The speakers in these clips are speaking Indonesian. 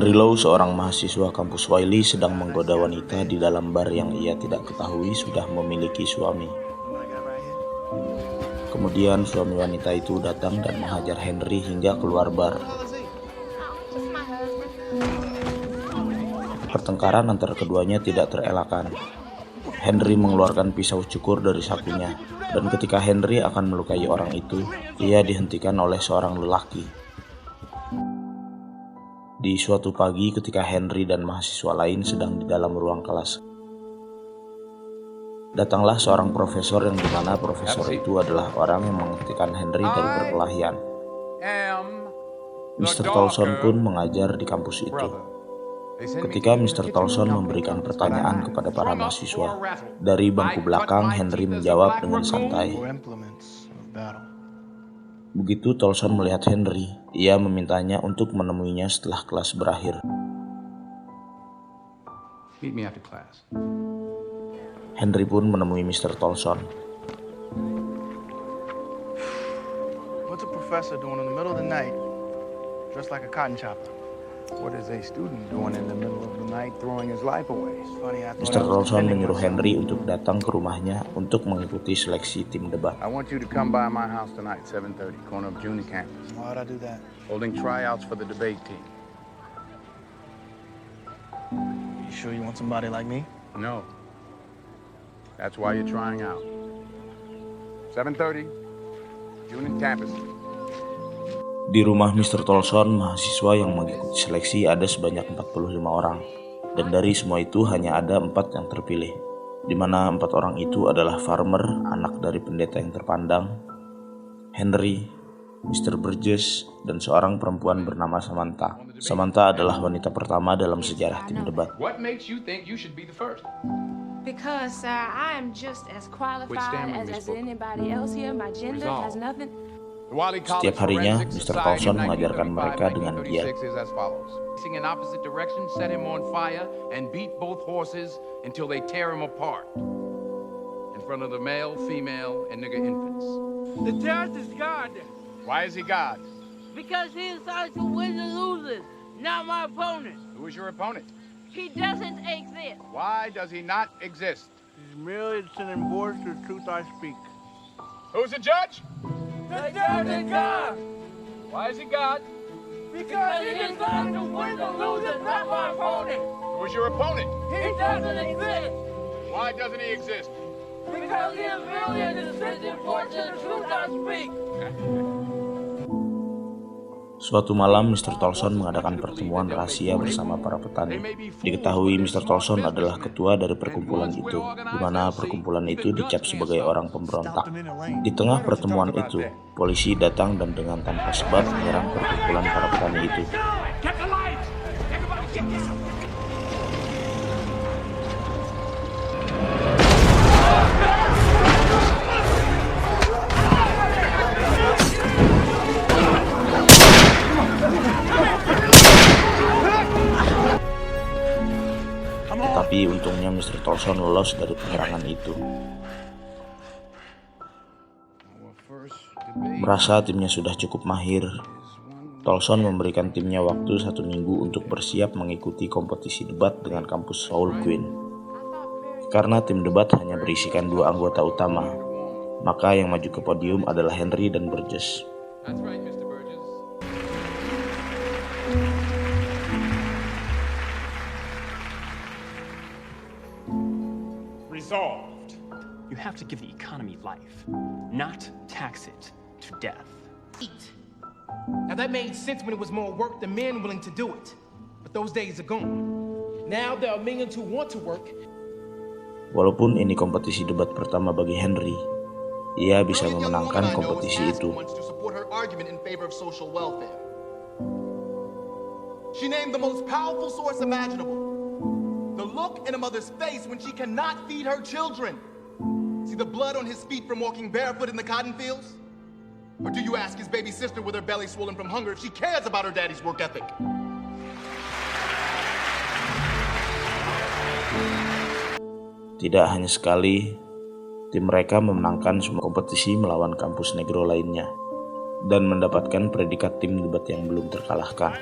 Henry Lau, seorang mahasiswa kampus Wiley, sedang menggoda wanita di dalam bar yang ia tidak ketahui sudah memiliki suami. Kemudian suami wanita itu datang dan menghajar Henry hingga keluar bar. Pertengkaran antara keduanya tidak terelakkan. Henry mengeluarkan pisau cukur dari sakunya, dan ketika Henry akan melukai orang itu, ia dihentikan oleh seorang lelaki. Di suatu pagi ketika Henry dan mahasiswa lain sedang di dalam ruang kelas, datanglah seorang profesor yang dimana profesor itu adalah orang yang menghentikan Henry dari perkelahian. Mr. Tolson pun mengajar di kampus itu. Ketika Mr. Tolson memberikan pertanyaan kepada para mahasiswa, dari bangku belakang Henry menjawab dengan santai. Begitu Tolson melihat Henry, ia memintanya untuk menemuinya setelah kelas berakhir. Henry pun menemui Mr. Tolson. What's a professor doing in the middle of the night, dressed like a cotton chopper? What is a student doing in the middle of the night, throwing his life away? Mr. Tolson menyuruh Henry untuk datang ke rumahnya untuk mengikuti seleksi tim debat. I want you to come by my house tonight, 7:30, corner of Junior campus. Why'd I do that? Holding tryouts for the debate team. You sure you want somebody like me? No. That's why you're trying out. 7:30, Junior campus. Di rumah Mr. Tolson, mahasiswa yang mengikuti seleksi ada sebanyak 45 orang. Dan dari semua itu hanya ada 4 yang terpilih, di mana 4 orang itu adalah Farmer, anak dari pendeta yang terpandang, Henry, Mr. Burgess, dan seorang perempuan bernama Samantha. Samantha adalah wanita pertama dalam sejarah tim debat. What makes you think you should be the first? Because I am just as qualified as anybody else here. My gender has nothing. Setiap harinya, Mr. Tolson mengajarkan mereka dengan giat. In opposite direction, set him on fire and beat both horses until they tear him apart. In front of the male, female, and nigger infants. The judge is God. Why is he God? Because he decides who wins and loses, not my opponent. Who is your opponent? He doesn't exist. Why does he not exist? He's merely sending words to the truth I speak. Who's the judge? The judge is God. Why is he God? Because he decides who wins and loses, not my opponent. Who's your opponent? He doesn't exist. Why doesn't he exist? Because he is merely a dissenting voice to the truth I speak. Suatu malam, Mr. Tolson mengadakan pertemuan rahasia bersama para petani. Diketahui Mr. Tolson adalah ketua dari perkumpulan itu, di mana perkumpulan itu dicap sebagai orang pemberontak. Di tengah pertemuan itu, polisi datang dan dengan tanpa sebab menyerang perkumpulan para petani itu. Tapi untungnya Mr. Tolson lolos dari penyerangan itu. Merasa timnya sudah cukup mahir, Tolson memberikan timnya waktu 1 minggu untuk bersiap mengikuti kompetisi debat dengan kampus Paul Quinn. Karena tim debat hanya berisikan 2 anggota utama, maka yang maju ke podium adalah Henry dan Burgess. That's right, Mr. Burgess. Resolved. You have to give the economy life, not tax it to death. Now that made sense when it was more work than men willing to do it. But those days are gone. Now there are millions who want to work. Walaupun ini kompetisi debat pertama bagi Henry, ia bisa memenangkan kompetisi itu. She named the most powerful source imaginable. The look in a mother's face when she cannot feed her children. See the blood on his feet from walking barefoot in the cotton fields? Or do you ask his baby sister with her belly swollen from hunger if she cares about her daddy's work ethic? Tidak hanya sekali, tim mereka memenangkan semua kompetisi melawan kampus negro lainnya dan mendapatkan predikat tim debat yang belum terkalahkan.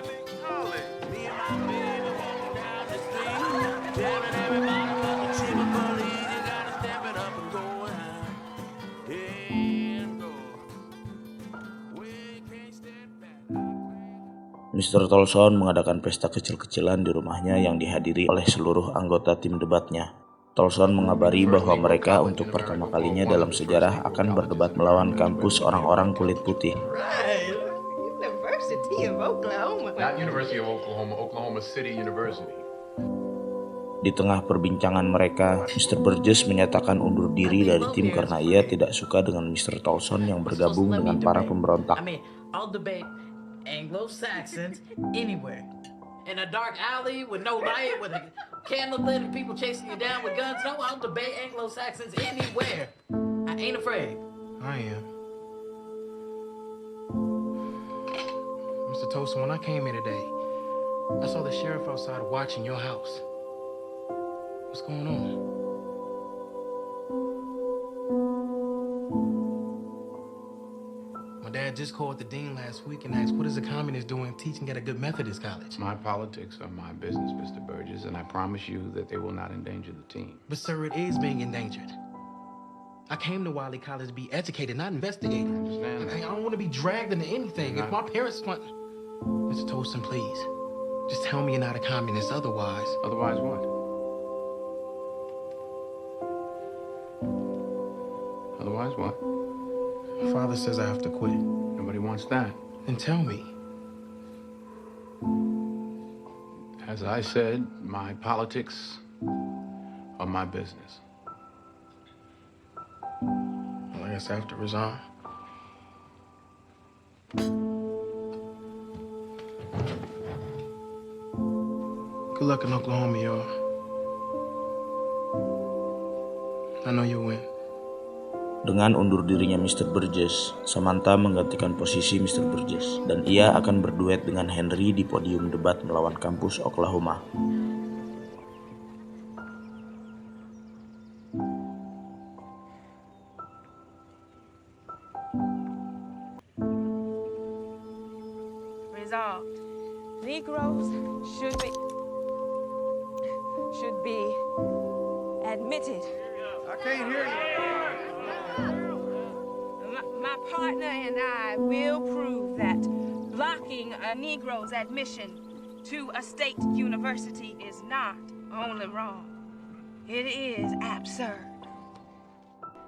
Mr. Tolson mengadakan pesta kecil-kecilan di rumahnya yang dihadiri oleh seluruh anggota tim debatnya. Tolson mengabari bahwa mereka untuk pertama kalinya dalam sejarah akan berdebat melawan kampus orang-orang kulit putih. University of Oklahoma. Not University of Oklahoma, Oklahoma City University. Di tengah perbincangan mereka, Mr. Burgess menyatakan undur diri dari tim karena ia tidak suka dengan Mr. Tolson yang bergabung dengan para pemberontak. I'll debate Anglo-Saxons anywhere. In a dark alley with no light, with a candle lit and people chasing you down with guns. No, I'll debate Anglo-Saxons anywhere. I ain't afraid. I am. Mr. Tolson, when I came here today, I saw the sheriff outside watching your house. What's going on? My dad just called the dean last week and asked, what is a communist doing teaching at a good Methodist college? My politics are my business, Mr. Burgess, and I promise you that they will not endanger the team. But sir, it is being endangered. I came to Wiley College to be educated, not investigated. I don't want to be dragged into anything. If my parents want... Mr. Tolson, please. Just tell me you're not a communist, otherwise... Otherwise what? Otherwise what? My father says I have to quit. Nobody wants that. Then tell me. As I said, my politics are my business. Well, I guess I have to resign. Good luck in Oklahoma, y'all. I know you'll win. Dengan undur dirinya Mr. Burgess, Samantha menggantikan posisi Mr. Burgess, dan ia akan berduet dengan Henry di podium debat melawan kampus Oklahoma. Resolved. Negroes should be admitted. I can't hear you. My partner and I will prove that blocking a Negro's admission to a state university is not only wrong, it is absurd.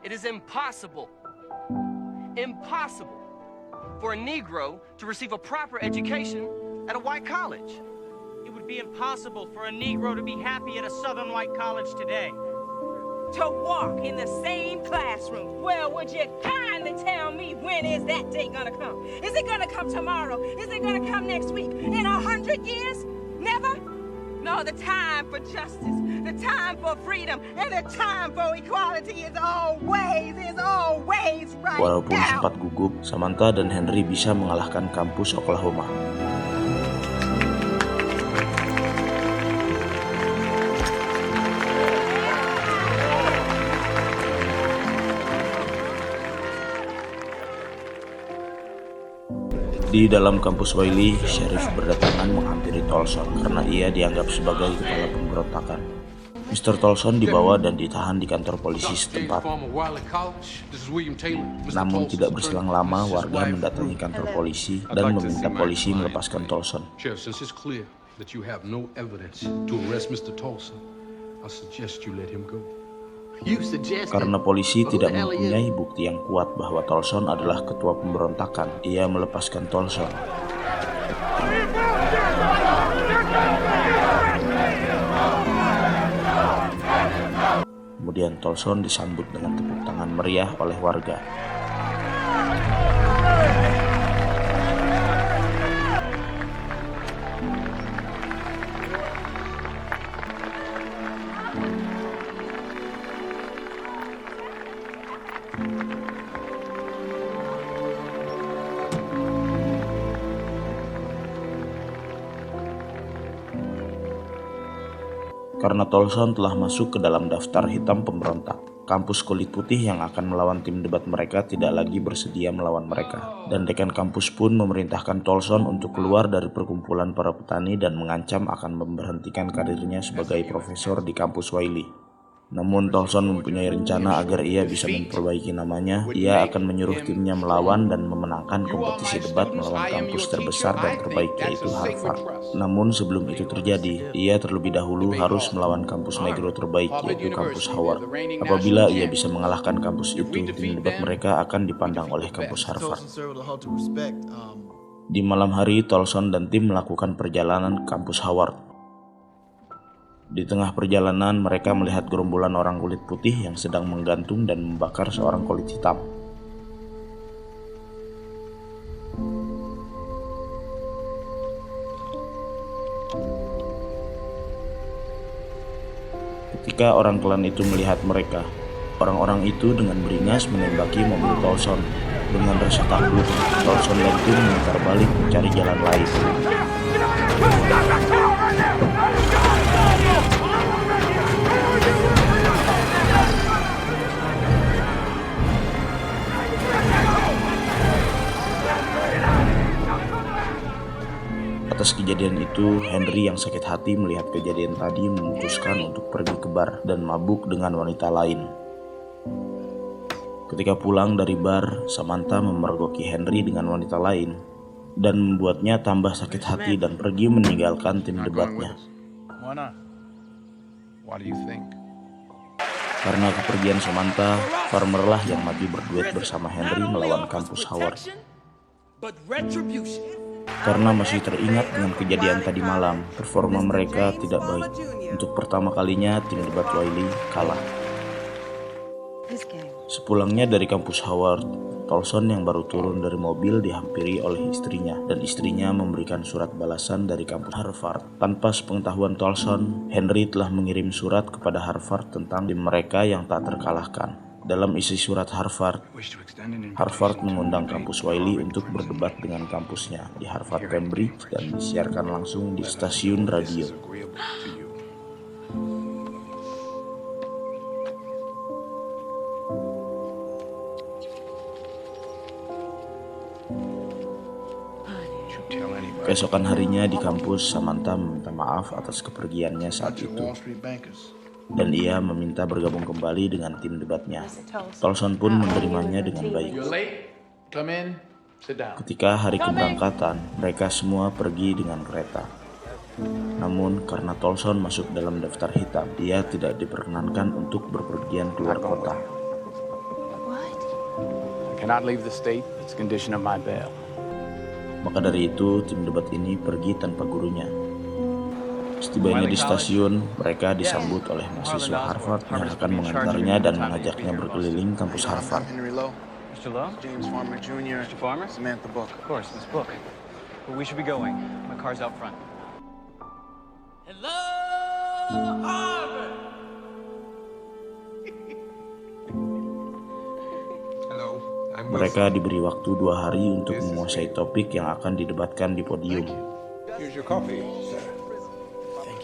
It is impossible for a Negro to receive a proper education at a white college. It would be impossible for a Negro to be happy at a Southern white college today. To walk in the same classroom. Well, would you kindly tell me when is that day gonna come? Is it gonna come tomorrow? Is it gonna come next week? In 100 years? Never? No, the time for justice, the time for freedom, and the time for equality is always right Walaupun now. sempat gugup, Samantha dan Henry bisa mengalahkan kampus Oklahoma. Di dalam kampus Wiley, Sheriff berdatangan menghampiri Tolson karena ia dianggap sebagai kepala pemberontakan. Mr. Tolson dibawa dan ditahan di kantor polisi setempat. Namun tidak berselang lama, warga mendatangi kantor polisi dan meminta polisi melepaskan Tolson. Karena polisi tidak mempunyai bukti yang kuat bahwa Tolson adalah ketua pemberontakan, ia melepaskan Tolson. Kemudian Tolson disambut dengan tepuk tangan meriah oleh warga. Karena Tolson telah masuk ke dalam daftar hitam pemberontak, kampus kulit putih yang akan melawan tim debat mereka tidak lagi bersedia melawan mereka. Dan dekan kampus pun memerintahkan Tolson untuk keluar dari perkumpulan para petani dan mengancam akan memberhentikan karirnya sebagai profesor di kampus Wiley. Namun Tolson mempunyai rencana agar ia bisa memperbaiki namanya. Ia akan menyuruh timnya melawan dan memenangkan kompetisi debat melawan kampus terbesar dan terbaik, yaitu Harvard. Namun sebelum itu terjadi, ia terlebih dahulu harus melawan kampus negro terbaik, yaitu kampus Howard. Apabila ia bisa mengalahkan kampus itu, tim debat mereka akan dipandang oleh kampus Harvard. Di malam hari, Tolson dan tim melakukan perjalanan ke kampus Howard. Di tengah perjalanan, mereka melihat gerombolan orang kulit putih yang sedang menggantung dan membakar seorang kulit hitam. Ketika orang klan itu melihat mereka, orang-orang itu dengan beringas menembaki mobil Tolson. Dengan rasa takut, Tolson dan tim memutar balik mencari jalan lain. Atas kejadian itu, Henry yang sakit hati melihat kejadian tadi memutuskan untuk pergi ke bar dan mabuk dengan wanita lain. Ketika pulang dari bar, Samantha memergoki Henry dengan wanita lain dan membuatnya tambah sakit hati dan pergi meninggalkan tim debatnya. Karena kepergian Samantha, Farmer lah yang maju berduet bersama Henry melawan kampus Howard. Karena masih teringat dengan kejadian tadi malam, performa mereka tidak baik. Untuk pertama kalinya, tim debat Wiley kalah. Sepulangnya dari kampus Howard, Tolson yang baru turun dari mobil dihampiri oleh istrinya, dan istrinya memberikan surat balasan dari kampus Harvard. Tanpa sepengetahuan Tolson, Henry telah mengirim surat kepada Harvard tentang tim mereka yang tak terkalahkan. Dalam isi surat Harvard mengundang kampus Wiley untuk berdebat dengan kampusnya di Harvard Cambridge dan disiarkan langsung di stasiun radio. Keesokan harinya di kampus, Samantha meminta maaf atas kepergiannya saat itu, dan ia meminta bergabung kembali dengan tim debatnya. Tolson pun menerimanya dengan baik. Ketika hari keberangkatan, mereka semua pergi dengan kereta. Namun karena Tolson masuk dalam daftar hitam, dia tidak diperkenankan untuk berpergian keluar kota. Maka dari itu, tim debat ini pergi tanpa gurunya. Setibanya di stasiun, mereka disambut oleh mahasiswa Harvard yang akan mengantarnya dan mengajaknya berkeliling kampus Harvard. Mr. Lowe? James Farmer Jr. Mr. Farmer? Samantha Book. Of course, this book. But we should be going. My car's out front. Hello, Harvard! Mereka diberi waktu 2 hari untuk menguasai topik yang akan didebatkan di podium. Here's your coffee, sir.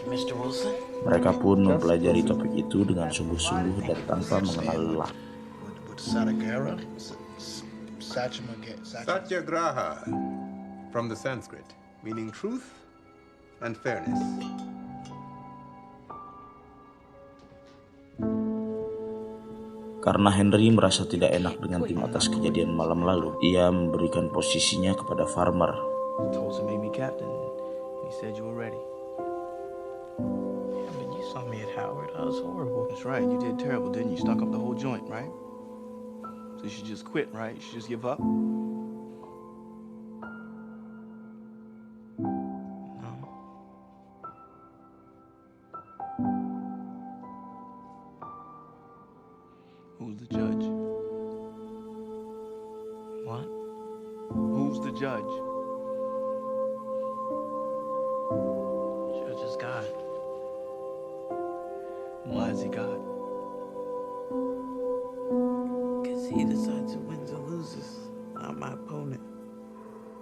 Mr. Wilson? Mereka pun mempelajari topik itu dengan sungguh-sungguh dan tanpa mengenal lelah. Satyagraha, from the Sanskrit, meaning truth and fairness. Karena Henry merasa tidak enak dengan tim atas kejadian malam lalu, ia memberikan posisinya kepada Farmer. Tolson made me captain. He said you were ready. Yeah, but you saw me at Howard. I was horrible. That's right. You did terrible, didn't you? Stunk up the whole joint, right? So you should just quit, right? You should just give up. No. Who's the judge? What? Who's the judge? Judge is God. Why is he God? Because he decides who wins or loses. Not my opponent.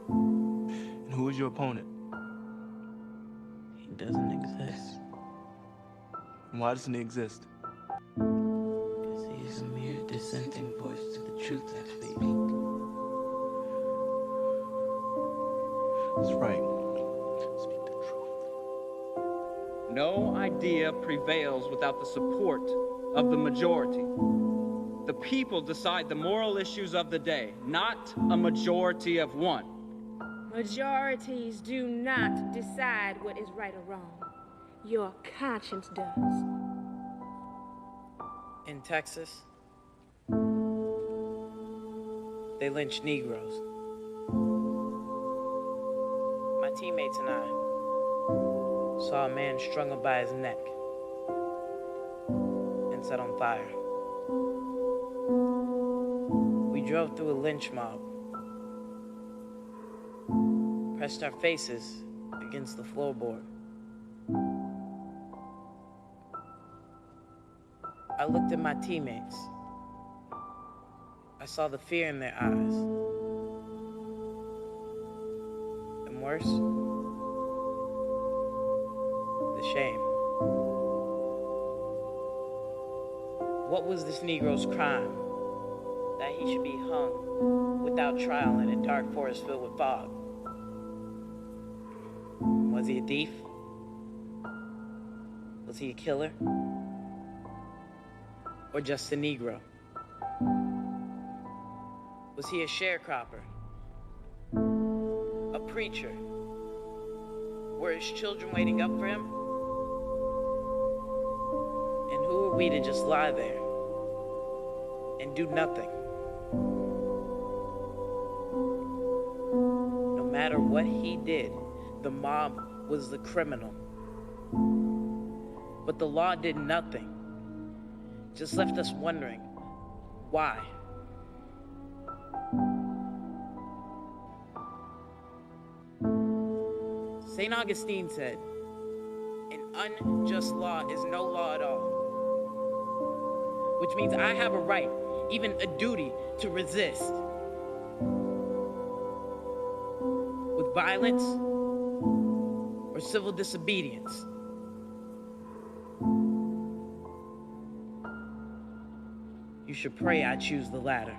And who is your opponent? He doesn't exist. And why doesn't he exist? Because he is a mere dissenting voice to the truth I speak. That's right. Speak the truth. No idea prevails without the support of the majority. The people decide the moral issues of the day, not a majority of one. Majorities do not decide what is right or wrong. Your conscience does. In Texas, they lynch Negroes. My teammates and I saw a man strung up by his neck and set on fire. We drove through a lynch mob, pressed our faces against the floorboard. I looked at my teammates. I saw the fear in their eyes. And worse, the shame. What was this Negro's crime that he should be hung without trial in a dark forest filled with fog? Was he a thief? Was he a killer? Or just a Negro? Was he a sharecropper? A preacher? Were his children waiting up for him? And who are we to just lie there and do nothing? No matter what he did, the mob was the criminal. But the law did nothing. Just left us wondering why. St. Augustine said, an unjust law is no law at all. Which means I have a right, even a duty, to resist. With violence or civil disobedience. You should pray I choose the latter.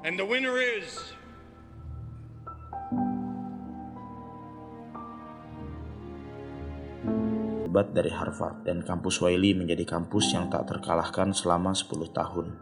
And the winner is... Debat dari Harvard dan kampus Wiley menjadi kampus yang tak terkalahkan selama 10 tahun.